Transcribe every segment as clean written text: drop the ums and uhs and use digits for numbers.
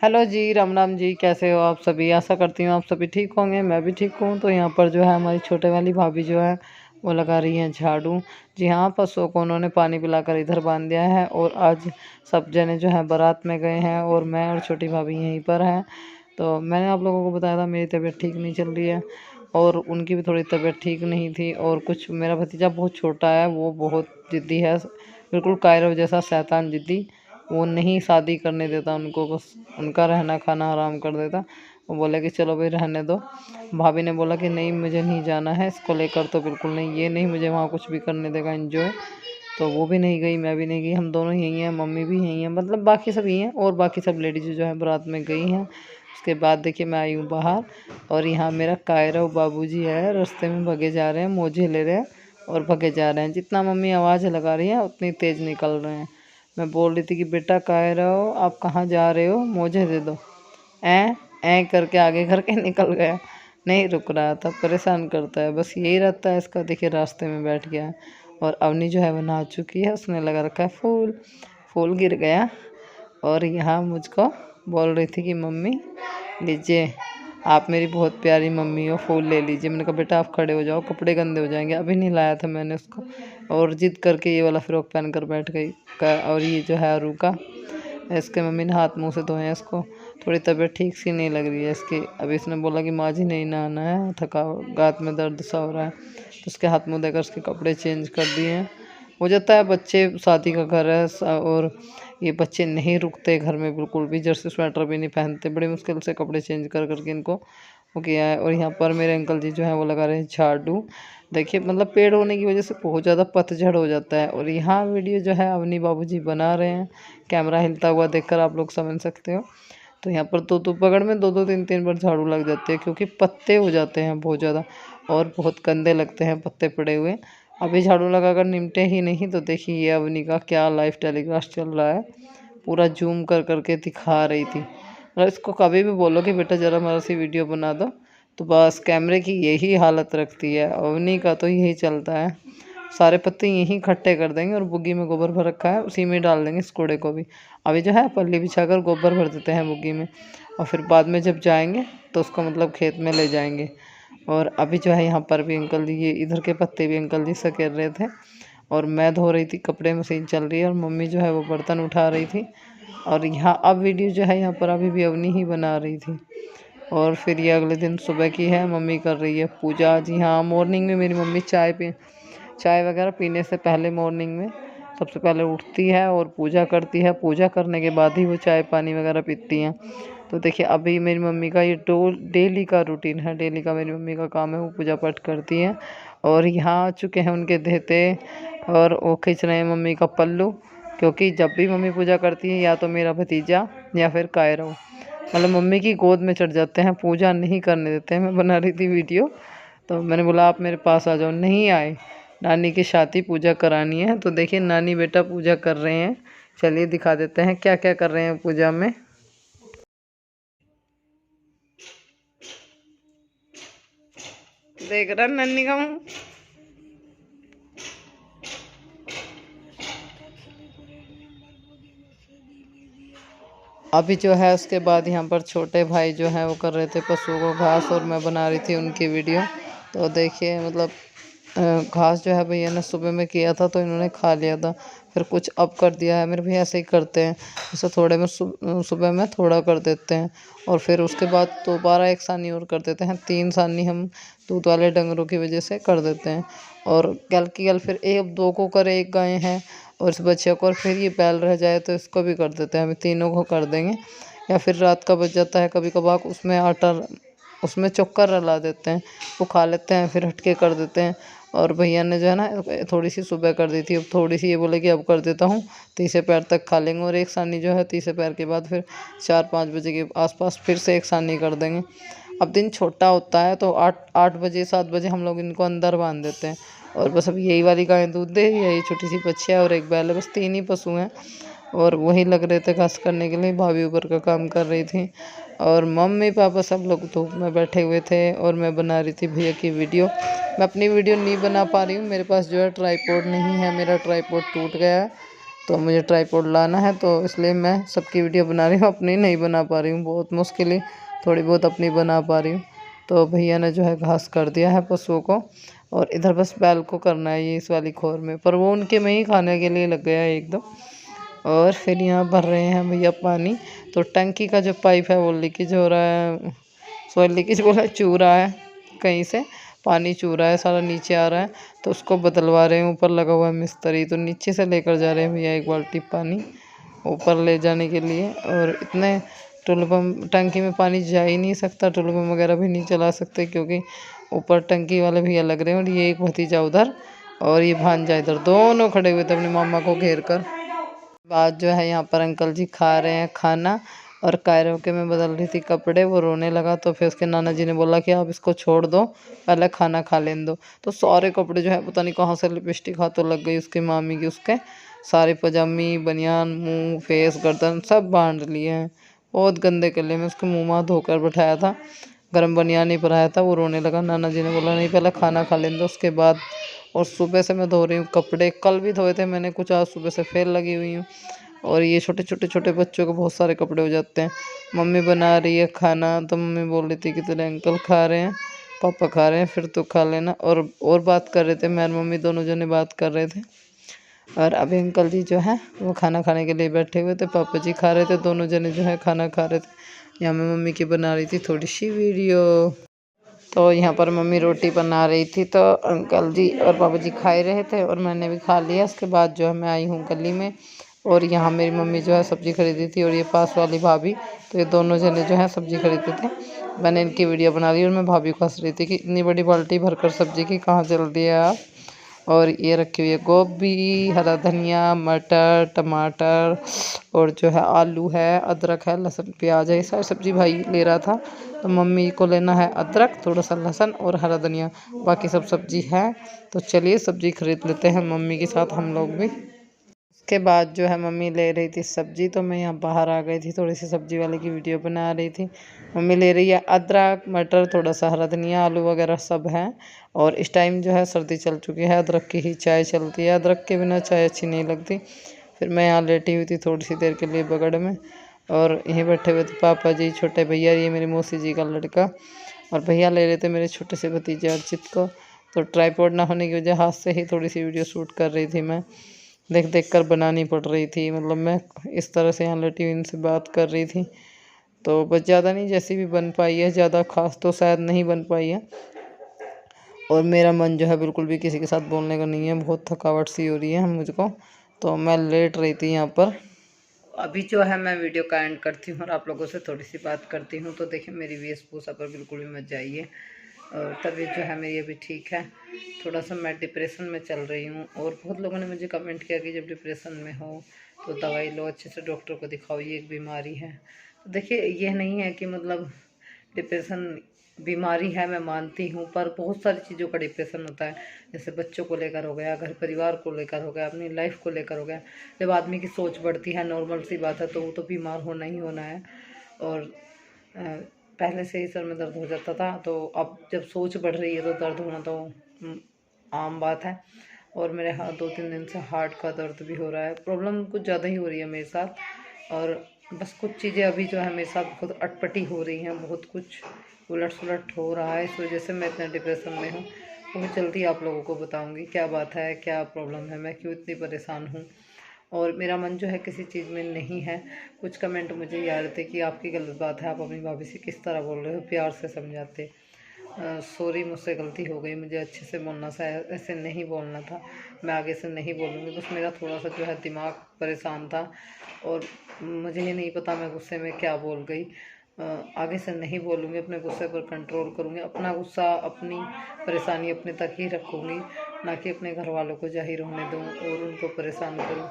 Hello जी, राम राम जी। कैसे हो आप सभी? आशा करती हूँ आप सभी ठीक होंगे। मैं भी ठीक हूँ। तो यहाँ पर जो है हमारी छोटे वाली भाभी जो है वो लगा रही हैं झाड़ू। जी हाँ, पशुओं को उन्होंने पानी पिलाकर इधर बांध दिया है और आज सब जने जो है बारात में गए हैं और मैं और छोटी भाभी यहीं पर हैं। तो मैंने आप लोगों को बताया था मेरी तबीयत ठीक नहीं चल रही है और उनकी भी थोड़ी तबीयत ठीक नहीं थी। और कुछ मेरा भतीजा बहुत छोटा है, वो बहुत ज़िद्दी है, बिल्कुल कायरव जैसा शैतान ज़िद्दी। वो नहीं शादी करने देता उनको, बस उनका रहना खाना हराम कर देता। वो बोले कि चलो भाई रहने दो। भाभी ने बोला कि नहीं मुझे नहीं जाना है, इसको लेकर तो बिल्कुल नहीं, ये नहीं मुझे वहाँ कुछ भी करने देगा एंजॉय। तो वो भी नहीं गई, मैं भी नहीं गई, हम दोनों यहीं हैं, मम्मी भी यहीं हैं, मतलब बाकी सब यहीं हैं और बाकी सब लेडीज़ जो है बारात में गई हैं। उसके बाद देखिए मैं आई हूँ बाहर और यहाँ मेरा कायरव बाबूजी है, रास्ते में भगे जा रहे हैं, मोजे ले रहे हैं और भगे जा रहे हैं। जितना मम्मी आवाज़ लगा रही है उतनी तेज़ निकल रहे हैं। मैं बोल रही थी कि बेटा कायरव आप कहाँ जा रहे हो, मुझे दे दो। ऐ ऐ करके आगे करके निकल गया, नहीं रुक रहा था, परेशान करता है, बस यही रहता है इसका। देखिए रास्ते में बैठ गया है। और अवनी जो है वो नहा चुकी है, उसने लगा रखा है फूल, फूल गिर गया। और यहाँ मुझको बोल रही थी कि मम्मी लीजिए, आप मेरी बहुत प्यारी मम्मी हो, फूल ले लीजिए। मैंने कहा बेटा आप खड़े हो जाओ, कपड़े गंदे हो जाएंगे, अभी नहीं लाया था मैंने उसको। और जिद करके ये वाला फ्रॉक पहन कर बैठ गई। और ये जो है अरूका, इसके मम्मी ने हाथ मुंह से धोए हैं इसको, थोड़ी तबीयत ठीक सी नहीं लग रही है इसकी। अभी इसने बोला कि माँ जी नहीं नहाना है, थका गात में दर्द सा हो रहा है, तो उसके हाथ मुंह देकर उसके कपड़े चेंज कर दिए हैं। हो जाता है, बच्चे शादी का घर है और ये बच्चे नहीं रुकते घर में बिल्कुल भी, जर्सी स्वेटर भी नहीं पहनते, बड़ी मुश्किल से कपड़े चेंज कर करके इनको वो किया है। और यहाँ पर मेरे अंकल जी जो है वो लगा रहे हैं झाड़ू। देखिए मतलब पेड़ होने की वजह से बहुत ज़्यादा पतझड़ हो जाता है। और यहाँ वीडियो जो है अवनी बाबूजी बना रहे हैं, कैमरा हिलता हुआ देखकर आप लोग समझ सकते हो। तो यहाँ पर दो दो पकड़ में दो दो तीन तीन बार झाड़ू लग जाते हैं, क्योंकि पत्ते हो जाते हैं बहुत ज़्यादा और बहुत गंदे लगते हैं पत्ते पड़े हुए। अभी झाड़ू लगाकर निमटे ही नहीं, तो देखिए ये अवनी का क्या लाइव टेलीकास्ट चल रहा है, पूरा जूम कर करके दिखा रही थी। मतलब इसको कभी भी बोलो कि बेटा ज़रा हमारा सी वीडियो बना दो, तो बस कैमरे की यही हालत रखती है। अवनी का तो यही चलता है, सारे पत्ते यहीं इकट्ठे कर देंगे और बुग्गी में गोबर भर रखा है उसी में डाल देंगे इस कूड़े को भी। अभी जो है पल्ली बिछाकर गोबर भर देते हैं बुग्गी में, और फिर बाद में जब जाएंगे तो उसको मतलब खेत में ले जाएंगे। और अभी जो है यहाँ पर भी अंकल जी, ये इधर के पत्ते भी अंकल जी सकेर रहे थे और मैं धो रही थी कपड़े, मशीन चल रही है और मम्मी जो है वो बर्तन उठा रही थी। और यहाँ अब वीडियो जो है यहाँ पर अभी भी अवनी ही बना रही थी। और फिर ये अगले दिन सुबह की है, मम्मी कर रही है पूजा। जी हाँ, मॉर्निंग में मेरी मम्मी चाय वगैरह पीने से पहले मॉर्निंग में सबसे पहले उठती है और पूजा करती है, पूजा करने के बाद ही वो चाय पानी वगैरह पीती हैं। तो देखिए अभी मेरी मम्मी का ये डेली का रूटीन है, डेली का मेरी मम्मी का काम है, वो पूजा पाठ करती हैं। और यहाँ आ चुके हैं उनके देहते और वो खींच रहे हैं मम्मी का पल्लू, क्योंकि जब भी मम्मी पूजा करती है या तो मेरा भतीजा या फिर कायरव मतलब मम्मी की गोद में चढ़ जाते हैं, पूजा नहीं करने देते हैं। मैं बना रही थी वीडियो तो मैंने बोला आप मेरे पास आ जाओ, नहीं आए। नानी की शादी पूजा करानी है, तो देखिए नानी बेटा पूजा कर रहे हैं। चलिए दिखा देते हैं क्या क्या कर रहे हैं पूजा में। देख रहा नानी का मुंह। अभी जो है उसके बाद यहाँ पर छोटे भाई जो हैं वो कर रहे थे पशुओं को घास और मैं बना रही थी उनकी वीडियो। तो देखिए मतलब घास जो है भैया ने सुबह में किया था तो इन्होंने खा लिया था, फिर कुछ अब कर दिया है। मेरे भैया ऐसे ही करते हैं, जैसे थोड़े में सुबह में थोड़ा कर देते हैं और फिर उसके बाद दोबारा एक सानी और कर देते हैं, 3 सानी हम दूध वाले डंगरों की वजह से कर देते हैं। और कल की कल फिर एक दो को करे, एक गाय है और इस बच्चे को, और फिर ये बैल रह जाए तो इसको भी कर देते हैं, हम तीनों को कर देंगे। या फिर रात का बच जाता है कभी कभार, उसमें आटा उसमें चोकर रला देते हैं, वो खा लेते हैं, फिर हटके कर देते हैं। और भैया ने जो है ना थोड़ी सी सुबह कर दी थी, अब थोड़ी सी ये बोले कि अब कर देता हूँ, तीसरे पैर तक खा लेंगे और एक सानी जो है तीसरे पैर के बाद फिर 4-5 बजे के आसपास फिर से एक सानी कर देंगे। अब दिन छोटा होता है तो 8 बजे 7 बजे हम लोग इनको अंदर बांध देते हैं। और बस अब यही वाली गाय दूध दे रही है, यही छोटी सी बच्चियाँ और एक बैल है, बस 3 ही पशु हैं। और वही लग रहे थे घास करने के लिए, भाभी ऊपर का काम कर रही थी और मम्मी पापा सब लोग धूप में बैठे हुए थे और मैं बना रही थी भैया की वीडियो। मैं अपनी वीडियो नहीं बना पा रही हूँ, मेरे पास जो है ट्राईपोड नहीं है, मेरा ट्राईपोड टूट गया है। तो मुझे ट्राईपॉड लाना है, तो इसलिए मैं सबकी वीडियो बना रही हूँ, अपनी नहीं बना पा रही हूँ। बहुत मुश्किल ही थोड़ी बहुत अपनी बना पा रही हूँ। तो भैया ने जो है घास कर दिया है पशुओं को, और इधर बस बैल को करना है ये इस वाली खोर में, पर वो उनके में ही खाने के लिए लग गया है एकदम। और फिर यहाँ भर रहे हैं भैया पानी। तो टंकी का जो पाइप है वो लीकेज हो रहा है, सॉरी लीकेज बोला, चू रहा है, कहीं से पानी चू रहा है, सारा नीचे आ रहा है। तो उसको बदलवा रहे हैं, ऊपर लगा हुआ है मिस्त्री, तो नीचे से लेकर जा रहे हैं भैया एक बाल्टी पानी ऊपर ले जाने के लिए। और इतने टुलपम टंकी में पानी जा ही नहीं सकता, टुलपम वगैरह भी नहीं चला सकते, क्योंकि ऊपर टंकी वाले भैया लग रहे हैं। और ये एक भतीजा उधर और ये भांजा इधर, दोनों खड़े हुए थे अपने मामा को घेर कर। बाद जो है यहाँ पर अंकल जी खा रहे हैं खाना, और कायरों के में बदल रही थी कपड़े, वो रोने लगा। तो फिर उसके नाना जी ने बोला कि आप इसको छोड़ दो, पहले खाना खा लेने दो। तो सारे कपड़े जो है पता नहीं कहाँ से लिपस्टिक हाथों लग गई उसकी मामी की, उसके सारे पजामी बनियान मुंह फेस गर्दन सब बांध लिए हैं। बहुत गंदे कले में उसके मुँह हाथ धोकर बैठाया था, गर्म बनियान नहीं पहनाया था। वो रोने लगा, नाना जी ने बोला नहीं पहले खाना खा लेने दो उसके बाद। और सुबह से मैं धो रही हूँ कपड़े, कल भी धोए थे मैंने कुछ, आज सुबह से फिर लगी हुई हूँ। और ये छोटे छोटे छोटे बच्चों को बहुत सारे कपड़े हो जाते हैं। मम्मी बना रही है खाना, तो मम्मी बोल रही थी कि तेरे अंकल खा रहे हैं, पापा खा रहे हैं, फिर तो खा लेना। और बात कर रहे थे, मैं और मम्मी दोनों जने बात कर रहे थे। और अभी अंकल जी जो है वो खाना खाने के लिए बैठे हुए थे, पापा जी खा रहे थे, दोनों जने जो है खाना खा रहे थे। यहाँ मैं मम्मी की बना रही थी थोड़ी सी वीडियो। तो यहाँ पर मम्मी रोटी बना रही थी, तो अंकल जी और पापा जी खा ही रहे थे, और मैंने भी खा लिया। उसके बाद जो है मैं आई हूँ गली में, और यहाँ मेरी मम्मी जो है सब्ज़ी खरीदी थी, और ये पास वाली भाभी, तो ये दोनों जने जो है सब्ज़ी खरीदे थे। मैंने इनकी वीडियो बना ली, और मैं भाभी को हंस रही थी कि इतनी बड़ी बाल्टी भरकर सब्ज़ी की कहाँ चल दी है आप। और ये रखी हुई है गोभी, हरा धनिया, मटर, टमाटर, और जो है आलू है, अदरक है, लहसुन प्याज है। ये सारी सब्ज़ी भाई ले रहा था, तो मम्मी को लेना है अदरक, थोड़ा सा लहसुन और हरा धनिया, बाकी सब सब्ज़ी है। तो चलिए सब्ज़ी खरीद लेते हैं मम्मी के साथ हम लोग भी। उसके बाद जो है मम्मी ले रही थी सब्ज़ी, तो मैं यहाँ बाहर आ गई थी, थोड़ी सी सब्ज़ी वाले की वीडियो बना रही थी। मम्मी ले रही है अदरक, मटर, थोड़ा सा हरा धनिया, आलू वगैरह सब है। और इस टाइम जो है सर्दी चल चुकी है, अदरक की ही चाय चलती है, अदरक के बिना चाय अच्छी नहीं लगती। फिर मैं यहाँ लेटी हुई थी थोड़ी सी देर के लिए बगड़ में, और यहीं बैठे हुए थे पापा जी, छोटे भैया, ये मेरी मौसी जी का लड़का। और भैया ले रहे थे मेरे छोटे से भतीजे अर्चित को। तो ट्राईपॉड ना होने की वजह हाथ से ही थोड़ी सी वीडियो शूट कर रही थी मैं, देख देख कर बनानी पड़ रही थी। मतलब मैं इस तरह से यहाँ लेटी हुई इनसे बात कर रही थी। तो बस ज़्यादा नहीं, जैसी भी बन पाई है, ज़्यादा खास तो शायद नहीं बन पाई है। और मेरा मन जो है बिल्कुल भी किसी के साथ बोलने का नहीं है, बहुत थकावट सी हो रही है मुझको। तो मैं लेट रही थी यहाँ पर। अभी जो है मैं वीडियो का एंड करती हूँ और आप लोगों से थोड़ी सी बात करती हूँ। तो देखिए मेरी वेशभूषा पर बिल्कुल भी मत जाइए, और तबीयत जो है मेरी अभी ठीक है। थोड़ा सा मैं डिप्रेशन में चल रही हूँ, और बहुत लोगों ने मुझे कमेंट किया कि जब डिप्रेशन में हो तो दवाई लो, अच्छे से डॉक्टर को दिखाओ, ये एक बीमारी है। तो देखिए ये नहीं है कि मतलब डिप्रेशन बीमारी है, मैं मानती हूँ, पर बहुत सारी चीज़ों का डिप्रेशन होता है। जैसे बच्चों को लेकर हो गया, घर परिवार को लेकर हो गया, अपनी लाइफ को लेकर हो गया। जब आदमी की सोच बढ़ती है, नॉर्मल सी बात है, तो वो तो बीमार होना ही होना है। और पहले से ही सर में दर्द हो जाता था, तो अब जब सोच बढ़ रही है तो दर्द होना तो आम बात है। और मेरे 2-3 दिन से हार्ट का दर्द भी हो रहा है, प्रॉब्लम कुछ ज़्यादा ही हो रही है मेरे साथ। और बस कुछ चीज़ें अभी जो है मेरे साथ बहुत अटपटी हो रही हैं, बहुत कुछ उलट सुलट हो रहा है, इस वजह से मैं इतना डिप्रेशन में हूँ। बहुत जल्दी आप लोगों को बताऊँगी क्या बात है, क्या प्रॉब्लम है, मैं क्यों इतनी परेशान हूँ। और मेरा मन जो है किसी चीज़ में नहीं है। कुछ कमेंट मुझे ये आ रहे थे कि आपकी गलत बात है, आप अपनी भाभी से किस तरह बोल रहे हो, प्यार से समझाते। सॉरी, मुझसे गलती हो गई, मुझे अच्छे से बोलना था, ऐसे नहीं बोलना था। मैं आगे से नहीं बोलूँगी, बस मेरा थोड़ा सा जो है दिमाग परेशान था, और मुझे ही नहीं पता मैं गुस्से में क्या बोल गई। आगे से नहीं बोलूँगी, अपने गुस्से पर कंट्रोल करूँगी, अपना गुस्सा अपनी परेशानी अपने तक ही रखूँगी, ना कि अपने घर वालों को जाहिर होने दूँ और उनको परेशान करूँ।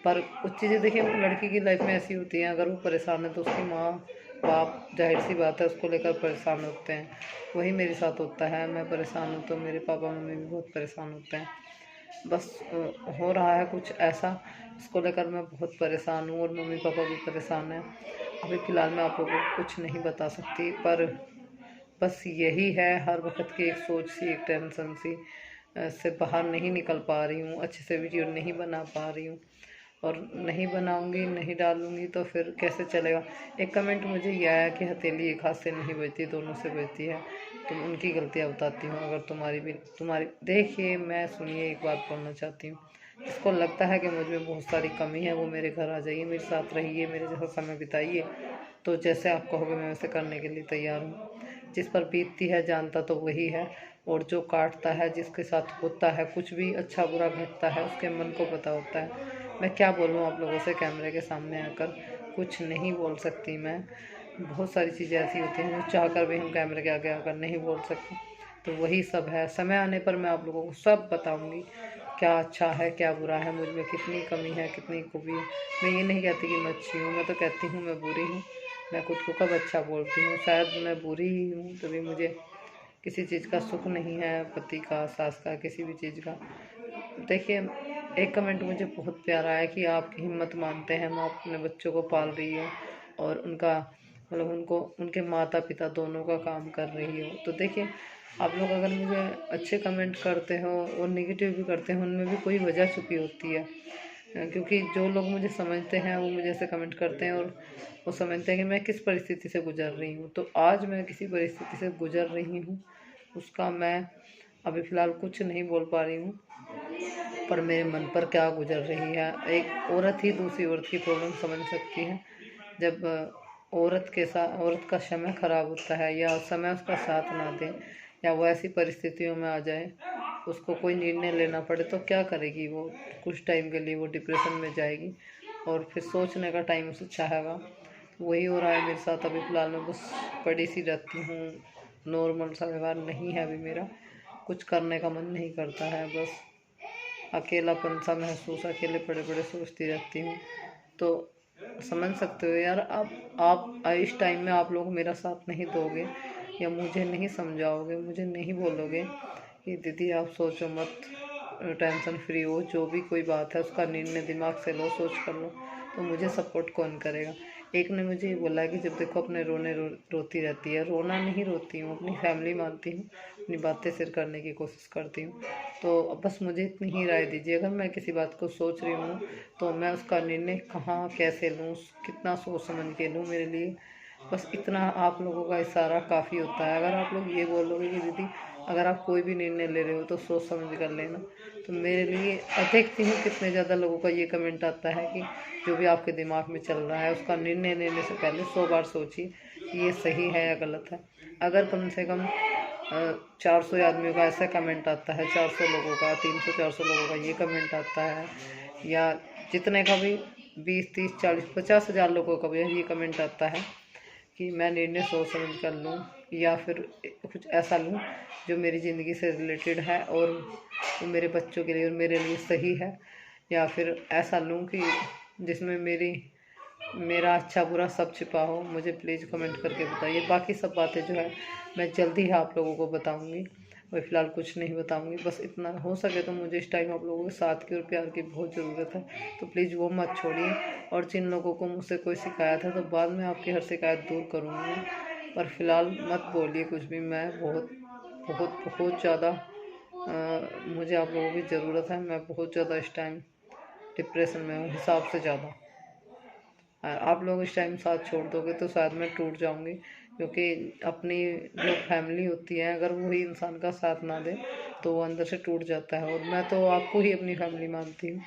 पर कुछ चीज़ें देखिए लड़की की लाइफ में ऐसी होती हैं, अगर वो परेशान है तो उसकी माँ बाप जाहिर सी बात है उसको लेकर परेशान होते हैं। वही मेरे साथ होता है, मैं परेशान हूँ तो मेरे पापा मम्मी भी बहुत परेशान होते हैं। बस हो रहा है कुछ ऐसा, इसको लेकर मैं बहुत परेशान हूँ, और मम्मी पापा भी परेशान हैं। अभी फ़िलहाल मैं आप लोगों को कुछ नहीं बता सकती, पर बस यही है हर वक्त की एक सोच सी, एक टेंशन सी, से बाहर नहीं निकल पा रही हूँ, अच्छे से वीडियो नहीं बना पा रही हूँ। और नहीं बनाऊंगी, नहीं डालूंगी तो फिर कैसे चलेगा। एक कमेंट मुझे ये आया कि हथेली एक हाथ से नहीं बजती, दोनों से बजती है। तुम उनकी गलतियाँ बताती हूँ, अगर तुम्हारी देखिए, मैं सुनिए, एक बात बोलना चाहती हूँ। जिसको लगता है कि मुझ में बहुत सारी कमी है, वो मेरे घर आ जाइए, मेरे साथ रहिए, मेरे जैसा समय बिताइए। तो जैसे आप कहोगे मैं वैसे करने के लिए तैयार हूँ। जिस पर बीतती है जानता तो वही है, और जो काटता है, जिसके साथ होता है कुछ भी अच्छा बुरा घटता है, उसके मन को पता होता है। मैं क्या बोलूँ आप लोगों से कैमरे के सामने आकर, कुछ नहीं बोल सकती मैं। बहुत सारी चीज़ें ऐसी होती हैं जो चाह कर भी हम कैमरे के आगे आकर नहीं बोल सकते। तो वही सब है, समय आने पर मैं आप लोगों को सब बताऊंगी, क्या अच्छा है क्या बुरा है, मुझ में कितनी कमी है कितनी खूबी है। मैं ये नहीं कहती कि मैं अच्छी हूँ, मैं तो कहती हूँ मैं बुरी हूँ। मैं खुद को कब अच्छा बोलती हूँ, शायद मैं बुरी ही हूँ, तभी मुझे किसी चीज़ का सुख नहीं है, पति का, सास का, किसी भी चीज़ का। देखिए, एक कमेंट मुझे बहुत प्यारा है कि आपकी हिम्मत मानते हैं, मैं अपने बच्चों को पाल रही हूँ और उनका मतलब उनको उनके माता पिता दोनों का काम कर रही हो। तो देखिए, आप लोग अगर मुझे अच्छे कमेंट करते हो और नेगेटिव भी करते हो, उनमें भी कोई वजह छुपी होती है। क्योंकि जो लोग मुझे समझते हैं वो मुझे ऐसे कमेंट करते हैं, और वो समझते हैं कि मैं किस परिस्थिति से गुजर रही हूँ। तो आज मैं किसी परिस्थिति से गुजर रही हूँ, उसका मैं अभी फ़िलहाल कुछ नहीं बोल पा रही हूँ, पर मेरे मन पर क्या गुजर रही है। एक औरत ही दूसरी औरत की प्रॉब्लम समझ सकती है। जब औरत का समय खराब होता है, या समय उसका साथ ना दे, या वो ऐसी परिस्थितियों में आ जाए, उसको कोई निर्णय लेना पड़े, तो क्या करेगी वो। कुछ टाइम के लिए वो डिप्रेशन में जाएगी और फिर सोचने का टाइम उसे चाहेगा। वही हो रहा है मेरे साथ अभी फ़िलहाल। मैं बस पड़ी सी रहती हूँ, नॉर्मल सा व्यवहार नहीं है अभी मेरा, कुछ करने का मन नहीं करता है, बस अकेलापन सा महसूस, अकेले पड़े पड़े सोचती रहती हूँ। तो समझ सकते हो यार, आप इस टाइम में आप लोग मेरा साथ नहीं दोगे, या मुझे नहीं समझाओगे, मुझे नहीं बोलोगे कि दीदी आप सोचो मत, टेंशन फ्री हो, जो भी कोई बात है उसका निर्णय दिमाग से लो, सोच कर लो, तो मुझे सपोर्ट कौन करेगा। एक ने मुझे ये बोला है कि जब देखो अपने रोती रहती है। रोना नहीं रोती हूँ, अपनी फैमिली मानती हूँ, अपनी बातें शेयर करने की कोशिश करती हूँ। तो बस मुझे इतनी ही राय दीजिए, अगर मैं किसी बात को सोच रही हूँ तो मैं उसका निर्णय कहाँ कैसे लूँ, कितना सोच समझ के लूँ, मेरे लिए बस इतना आप लोगों का इशारा काफ़ी होता है। अगर आप लोग ये बोलोगे कि दीदी अगर आप कोई भी निर्णय ले रहे हो तो सोच समझ कर लेना, तो मेरे लिए देखती हूँ कितने ज़्यादा लोगों का ये कमेंट आता है कि जो भी आपके दिमाग में चल रहा है उसका निर्णय लेने से पहले 100 बार सोचिए कि ये सही है या गलत है। अगर कम से कम 400 आदमियों का ऐसा कमेंट आता है, 400 लोगों का, 300-400 लोगों का ये कमेंट आता है, या जितने का भी 20-30-40-50 हज़ार लोगों का भी ये कमेंट आता है कि मैं निर्णय सोच समझ कर लूँ, या फिर कुछ ऐसा लूँ जो मेरी ज़िंदगी से रिलेटेड है और वो मेरे बच्चों के लिए और मेरे लिए सही है, या फिर ऐसा लूँ कि जिसमें मेरा अच्छा बुरा सब छिपा हो, मुझे प्लीज़ कमेंट करके बताइए। बाकी सब बातें जो है मैं जल्दी ही आप लोगों को बताऊंगी, अभी फ़िलहाल कुछ नहीं बताऊंगी। बस इतना हो सके तो मुझे इस टाइम आप लोगों के साथ की और प्यार की बहुत ज़रूरत है, तो प्लीज़ वो मत छोड़िए। और जिन लोगों को मुझसे कोई शिकायत है तो बाद में आपकी हर शिकायत दूर करूँगी, पर फ़िलहाल मत बोलिए कुछ भी। मैं बहुत बहुत बहुत ज़्यादा मुझे आप लोगों की ज़रूरत है। मैं बहुत ज़्यादा इस टाइम डिप्रेशन में हूँ, हिसाब से ज़्यादा। आप लोग इस टाइम साथ छोड़ दोगे तो शायद मैं टूट जाऊंगी, क्योंकि अपनी जो फैमिली होती है अगर वही इंसान का साथ ना दे तो वो अंदर से टूट जाता है, और मैं तो आपको ही अपनी फैमिली मानती हूँ।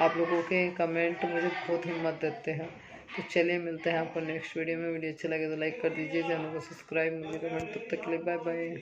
आप लोगों के कमेंट मुझे बहुत हिम्मत देते हैं। तो चलिए, मिलते हैं आपको नेक्स्ट वीडियो में। वीडियो अच्छा लगे तो लाइक कर दीजिए, चैनल को सब्सक्राइब, मुझे कमेंट। तब तक के लिए बाय बाय।